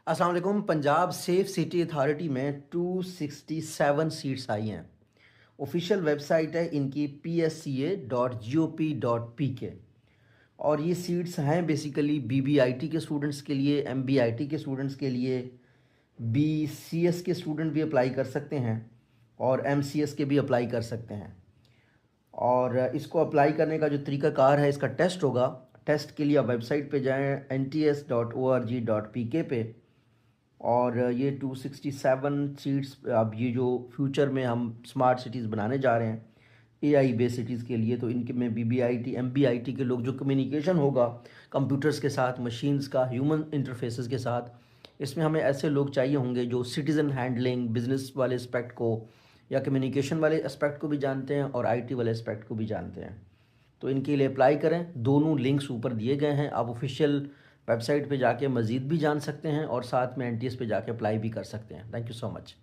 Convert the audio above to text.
अस्सलाम वालेकुम। Punjab safe city authority में 267 सीट्स आई हैं। ऑफिशियल वेबसाइट है इनकी psca.gop.pk। और ये सीट्स हैं बेसिकली बीबीआईटी के स्टूडेंट्स के लिए, एमबीआईटी के स्टूडेंट्स के लिए, बीसीएस के स्टूडेंट भी अप्लाई कर सकते हैं और एमसीएस के भी अप्लाई कर सकते हैं। और इसको अप्लाई करने का जो तरीकाकार है, इसका टेस्ट होगा। टेस्ट के लिए आप वेबसाइट पे जाएं nts.org.pk पे। और ये 267 सीट्स, अब ये जो फ्यूचर में हम स्मार्ट सिटीज़ बनाने जा रहे हैं एआई बेस्ड सिटीज़ के लिए, तो इनके में बीबीआईटी एमबीआईटी के लोग, जो कम्युनिकेशन होगा कंप्यूटर्स के साथ, मशीन्स का, ह्यूमन इंटरफेसेस के साथ, इसमें हमें ऐसे लोग चाहिए होंगे जो सिटीज़न हैंडलिंग, बिजनेस वाले एस्पेक्ट को या कम्युनिकेशन वाले एस्पेक्ट को भी जानते हैं और आईटी वाले एस्पेक्ट को भी जानते हैं। तो इनके लिए अप्लाई करें। दोनों लिंक्स ऊपर दिए गए हैं। आप ऑफिशियल वेबसाइट पे जाके मज़ीद भी जान सकते हैं और साथ में एनटीएस पे जाके अप्लाई भी कर सकते हैं। Thank you so much.